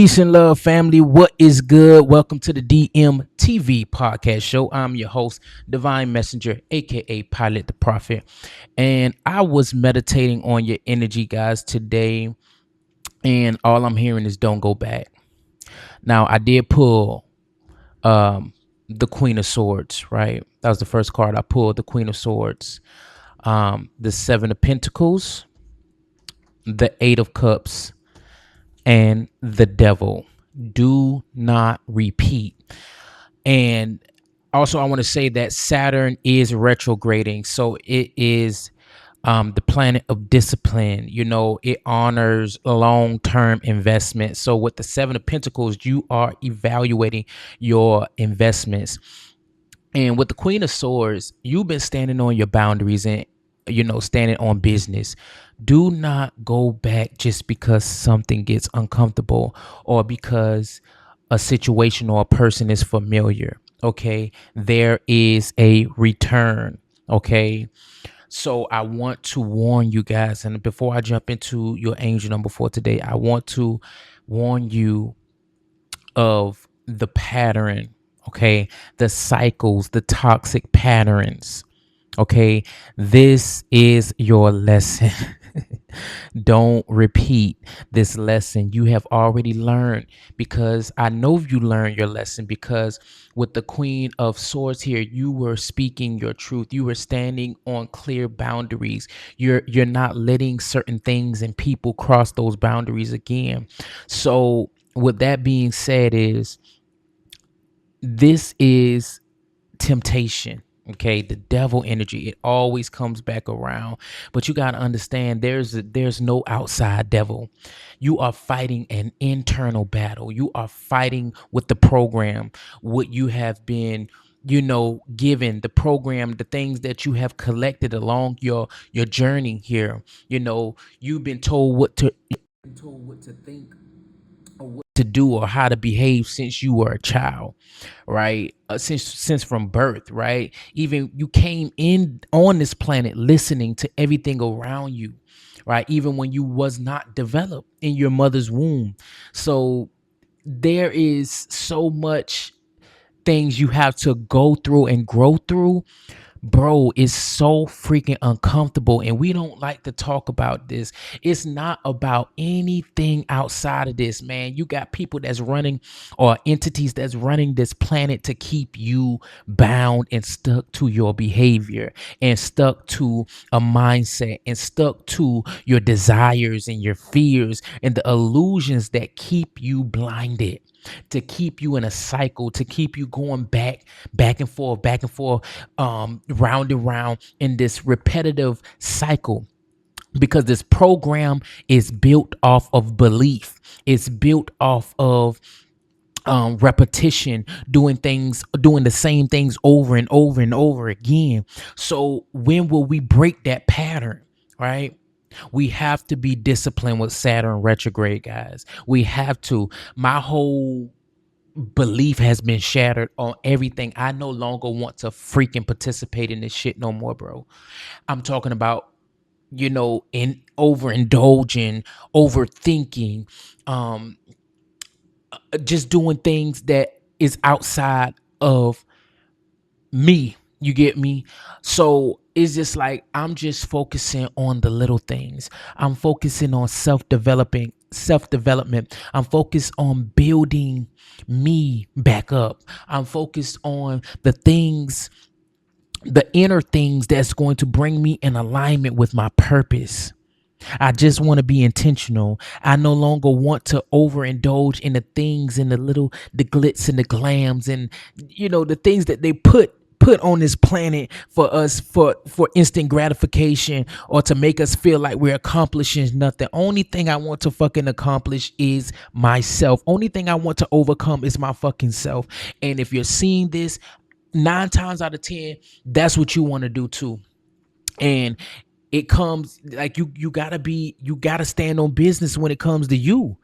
Peace and love, family. What is good? Welcome to the DMTV podcast show. I'm your host, Divine Messenger, aka Pilot the Prophet. And I was meditating on your energy, guys, today. And all I'm hearing is don't go back. Now, I did pull the Queen of Swords, right? That was the first card I pulled, the Queen of Swords. The Seven of Pentacles, the Eight of Cups, and the Devil. Do not repeat. And also, I want to say that Saturn is retrograding. So it is the planet of discipline. It honors long term investment. So with the Seven of Pentacles, you are evaluating your investments. And with the Queen of Swords, you've been standing on your boundaries and standing on business. Do not go back just because something gets uncomfortable or because a situation or a person is familiar. Okay. There is a return. Okay. So I want to warn you guys. And before I jump into your angel number for today, I want to warn you of the pattern, okay? The cycles, the toxic patterns, okay? This is your lesson. Don't repeat this lesson. You have already learned, because I know you learned your lesson, because with the Queen of Swords here, you were speaking your truth. You were standing on clear boundaries. You're not letting certain things and people cross those boundaries again. So with that being said, is this is temptation. Okay, the devil energy, it always comes back around. But you got to understand, there's no outside devil. You are fighting an internal battle. You are fighting with the program, what you have been given, the program, the things that you have collected along your journey here. You've been told what to think or what to do or how to behave since you were a child, right? Since from birth, right? Even you came in on this planet listening to everything around you, right? Even when you was not developed in your mother's womb. So there is so much things you have to go through and grow through. Bro, it's so freaking uncomfortable, and we don't like to talk about this. It's not about anything outside of this, man. You got people that's running, or entities that's running this planet to keep you bound and stuck to your behavior and stuck to a mindset and stuck to your desires and your fears and the illusions that keep you blinded, to keep you in a cycle, to keep you going back and forth, round and round in this repetitive cycle. Because this program is built off of belief, it's built off of repetition, doing the same things over and over and over again. So when will we break that pattern, right? We have to be disciplined with Saturn retrograde, guys. We have to. My whole belief has been shattered on everything. I no longer want to freaking participate in this shit no more, bro. I'm talking about, in overindulging, overthinking, um, just doing things that is outside of me. You get me? So it's just like I'm just focusing on the little things. I'm focusing on self development. I'm focused on building me back up. I'm focused on the things, the inner things that's going to bring me in alignment with my purpose. I just want to be intentional. I no longer want to overindulge in the things and the glitz and the glams and the things that they put on this planet for us for instant gratification or to make us feel like we're accomplishing nothing. Only thing I want to fucking accomplish is myself. Only thing I want to overcome is my fucking self. And if you're seeing this, 9 times out of 10, that's what you want to do too. And it comes like you gotta stand on business when it comes to you,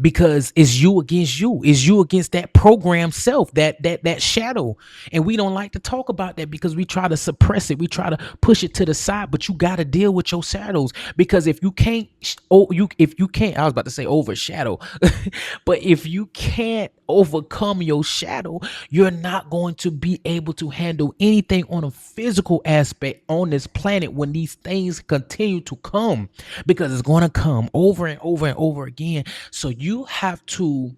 because it's you against you. It's you against that program self, that shadow. And we don't like to talk about that because we try to suppress it. We try to push it to the side, but you got to deal with your shadows, because if you can't if you can't, I was about to say overshadow, but if you can't overcome your shadow, you're not going to be able to handle anything on a physical aspect on this planet when these things continue to come, because it's going to come over and over and over again. So you have to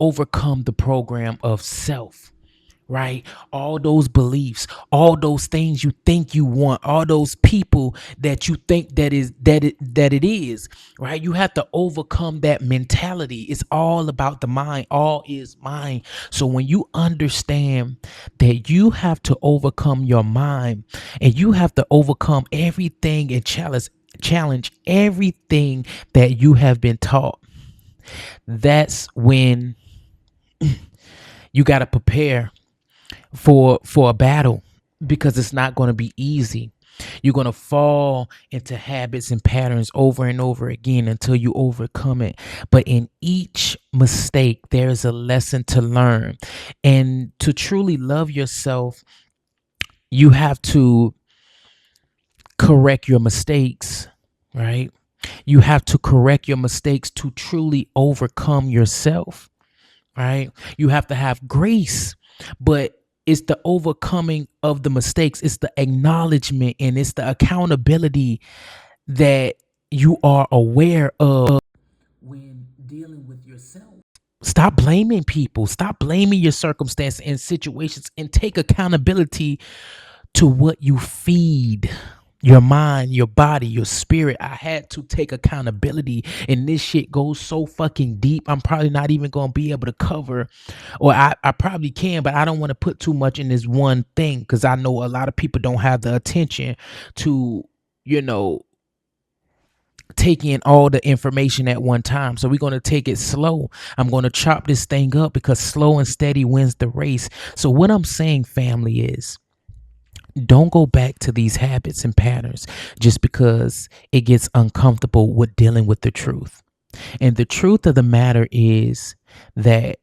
overcome the program of self, right? All those beliefs, all those things you think you want, all those people that you think that it is, right? You have to overcome that mentality. It's all about the mind. All is mind. So when you understand that you have to overcome your mind, and you have to overcome everything and challenge everything that you have been taught, that's when you got to prepare for a battle, because it's not going to be easy. You're going to fall into habits and patterns over and over again until you overcome it. But in each mistake, there's a lesson to learn. And to truly love yourself, you have to correct your mistakes, right? You have to correct your mistakes to truly overcome yourself, right? You have to have grace, but it's the overcoming of the mistakes, it's the acknowledgement, and it's the accountability that you are aware of when dealing with yourself. Stop blaming people, stop blaming your circumstance and situations, and take accountability to what you feed your mind, your body, your spirit. I had to take accountability, and this shit goes so fucking deep. I'm probably not even gonna be able to cover, or I probably can, but I don't want to put too much in this one thing, because I know a lot of people don't have the attention to, you know, take in all the information at one time. So we're going to take it slow. I'm going to chop this thing up, because slow and steady wins the race. So what I'm saying, family, is don't go back to these habits and patterns just because it gets uncomfortable with dealing with the truth. And the truth of the matter is that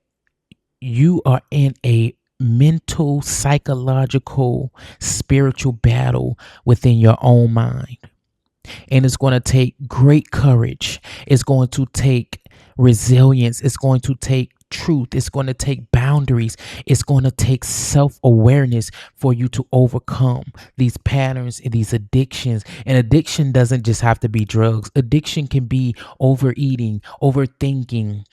you are in a mental, psychological, spiritual battle within your own mind. And it's going to take great courage. It's going to take resilience. It's going to take truth. It's going to take boundaries. It's going to take self awareness for you to overcome these patterns and these addictions. And addiction doesn't just have to be drugs, addiction can be overeating, overthinking,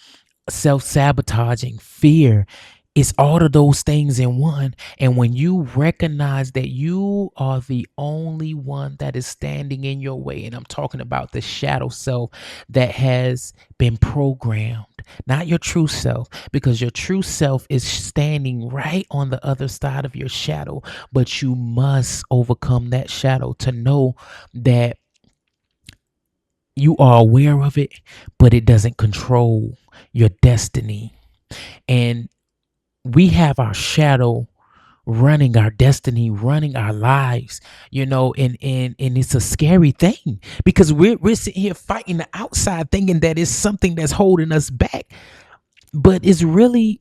self sabotaging, fear. It's all of those things in one. And when you recognize that you are the only one that is standing in your way, and I'm talking about the shadow self that has been programmed, not your true self, because your true self is standing right on the other side of your shadow. But you must overcome that shadow to know that you are aware of it, but it doesn't control your destiny. And we have our shadow running our destiny, running our lives, and it's a scary thing, because we're sitting here fighting the outside thinking that it's something that's holding us back. But it's really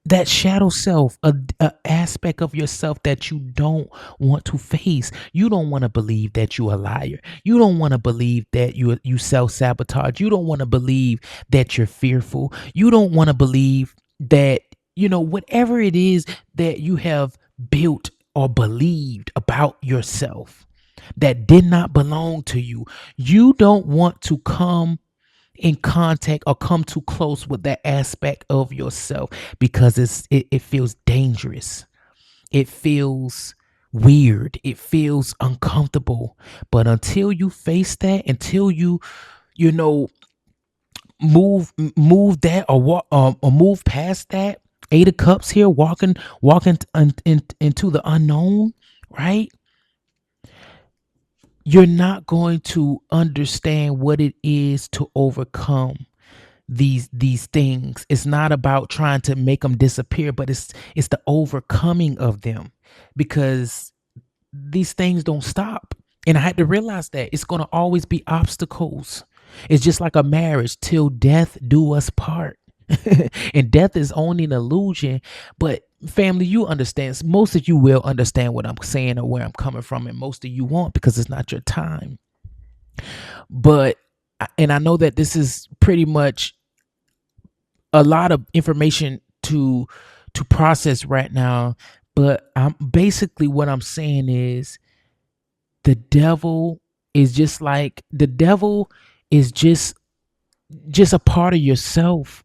that shadow self, a aspect of yourself that you don't want to face. You don't want to believe that you're a liar. You don't want to believe that you self-sabotage. You don't want to believe that you're fearful. You don't want to believe that, whatever it is that you have built or believed about yourself that did not belong to you. You don't want to come in contact or come too close with that aspect of yourself, because it feels dangerous. It feels weird. It feels uncomfortable. But until you face that, until you know move that, or walk, or move past that, 8 of cups here, walking into the unknown, right? You're not going to understand what it is to overcome these things. It's not about trying to make them disappear, but it's the overcoming of them, because these things don't stop. And I had to realize that it's going to always be obstacles. It's just like a marriage till death do us part. And death is only an illusion. But family, you understand. Most of you will understand what I'm saying or where I'm coming from, and most of you won't because it's not your time. But and I know that this is pretty much a lot of information to process right now. But I'm basically what I'm saying is the devil is just like the devil is just a part of yourself.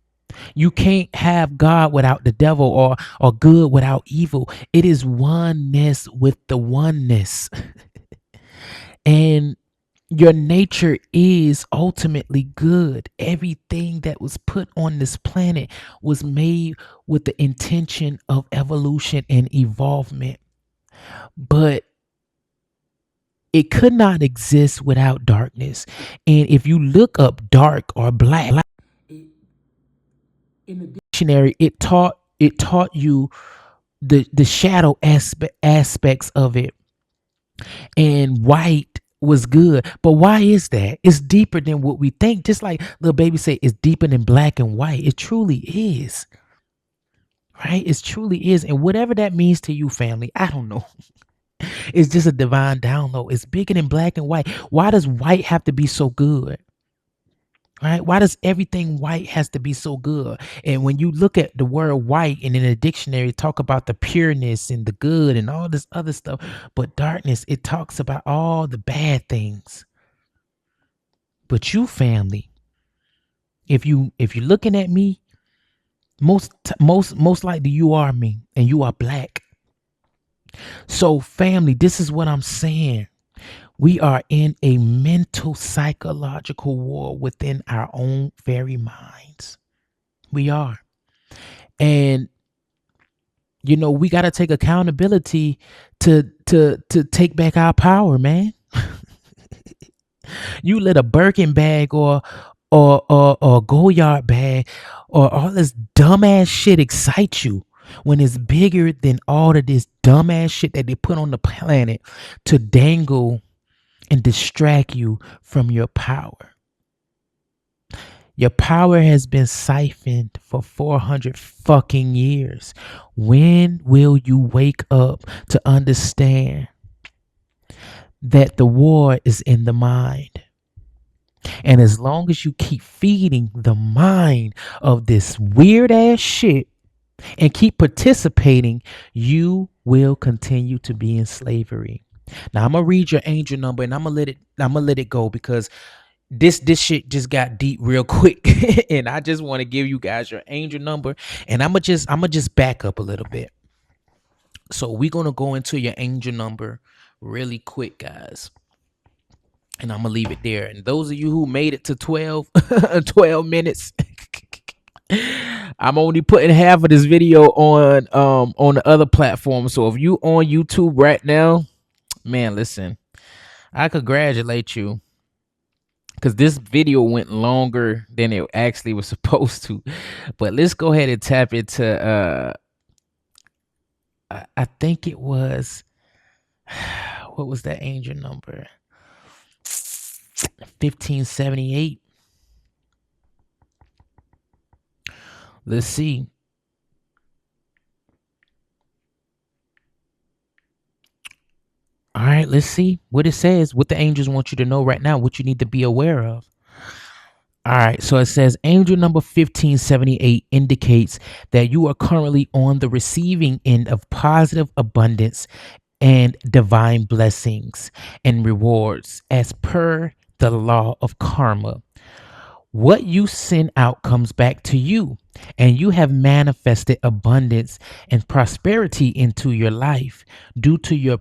You can't have God without the devil or good without evil. It is oneness with the oneness. And your nature is ultimately good. Everything that was put on this planet was made with the intention of evolution and evolvement. But it could not exist without darkness. And if you look up dark or black in the dictionary, it taught you the shadow aspects of it, and white was good. But why is that? It's deeper than what we think. Just like little baby say, it's deeper than black and white. It truly is, right? It truly is. And whatever that means to you, family, I don't know. It's just a divine download. It's bigger than black and white. Why does white have to be so good? Right? Why does everything white has to be so good? And when you look at the word white and in a dictionary, talk about the pureness and the good and all this other stuff. But darkness, it talks about all the bad things. But you, family, if you're looking at me, most likely you are me and you are black. So, family, this is what I'm saying. We are in a mental psychological war within our own very minds. We are. And we got to take accountability to take back our power, man. You let a Birkin bag or Goyard bag or all this dumbass shit excite you when it's bigger than all of this dumbass shit that they put on the planet to dangle and distract you from your power. Your power has been siphoned for 400 fucking years. When will you wake up to understand that the war is in the mind? And as long as you keep feeding the mind of this weird ass shit and keep participating, you will continue to be in slavery. Now I'm gonna read your angel number and I'm gonna let it go because this shit just got deep real quick. And I just want to give you guys your angel number, and I'm gonna just back up a little bit. So we're gonna go into your angel number really quick, guys, and I'm gonna leave it there. And those of you who made it to 12 12 minutes, I'm only putting half of this video on the other platform. So if you on YouTube right now, man, listen, I congratulate you because this video went longer than it actually was supposed to. But let's go ahead and tap into I think it was what was that angel number? 1578. Let's see. All right, let's see what it says, what the angels want you to know right now, what you need to be aware of. All right, so it says angel number 1578 indicates that you are currently on the receiving end of positive abundance and divine blessings and rewards as per the law of karma. What you send out comes back to you, and you have manifested abundance and prosperity into your life due to your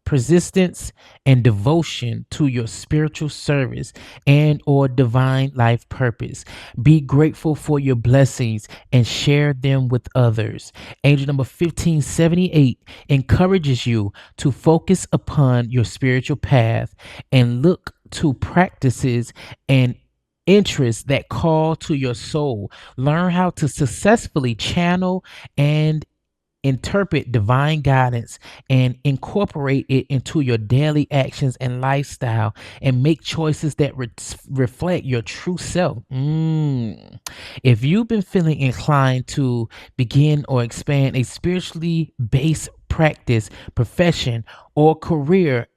persistence and devotion to your spiritual service and or divine life purpose. Be grateful for your blessings and share them with others. Angel number 1578 encourages you to focus upon your spiritual path and look to practices and interests that call to your soul. Learn how to successfully channel and interpret divine guidance and incorporate it into your daily actions and lifestyle and make choices that reflect your true self. If you've been feeling inclined to begin or expand a spiritually based practice, profession, or career,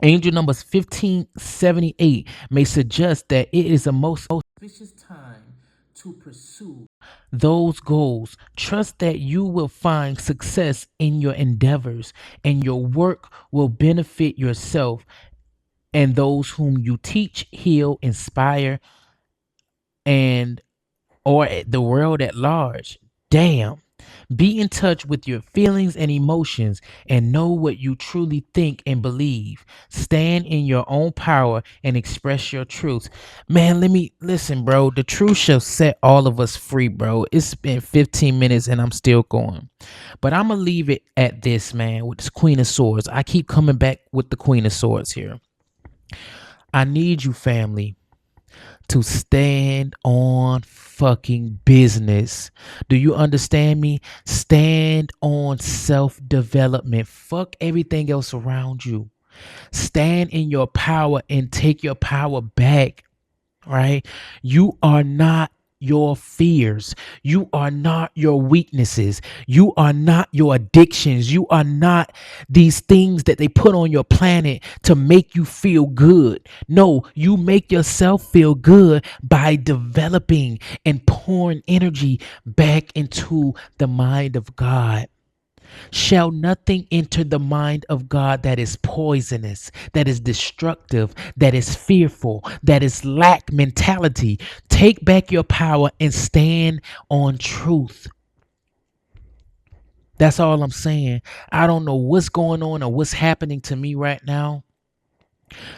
angel numbers 1578 may suggest that it is the most auspicious time to pursue those goals. Trust that you will find success in your endeavors and your work will benefit yourself and those whom you teach, heal, inspire, and or the world at large. Damn. Be in touch with your feelings and emotions and know what you truly think and believe. Stand in your own power and express your truth. Man, let me listen, bro. The truth shall set all of us free, bro. It's been 15 minutes and I'm still going. But I'm going to leave it at this, man, with this Queen of Swords. I keep coming back with the Queen of Swords here. I need you, family, to stand on fucking business. Do you understand me? Stand on self development. Fuck everything else around you. Stand in your power and take your power back, right? You are not your fears. You are not your weaknesses. You are not your addictions. You are not these things that they put on your planet to make you feel good. No, you make yourself feel good by developing and pouring energy back into the mind of God. Shall nothing enter the mind of God that is poisonous, that is destructive, that is fearful, that is lack mentality. Take back your power and stand on truth. That's all I'm saying. I don't know what's going on or what's happening to me right now,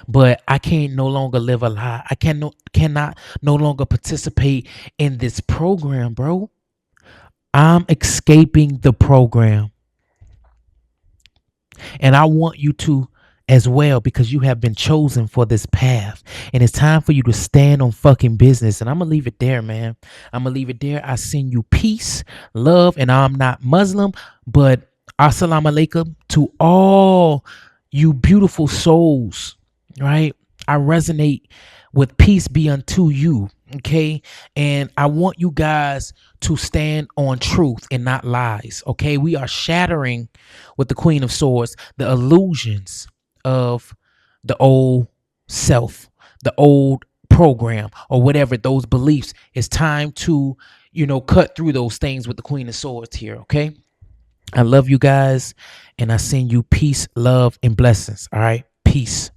but I can't no longer live a lie. I cannot no longer participate in this program, bro. I'm escaping the program. And I want you to as well because you have been chosen for this path. And it's time for you to stand on fucking business. And I'm going to leave it there, man. I'm going to leave it there. I send you peace, love, and I'm not Muslim, but assalamu alaikum to all you beautiful souls, right? I resonate with peace be unto you. Okay. And I want you guys to stand on truth and not lies. Okay. We are shattering with the Queen of Swords the illusions of the old self, the old program, or whatever those beliefs. It's time to, cut through those things with the Queen of Swords here. Okay. I love you guys and I send you peace, love, and blessings. All right. Peace.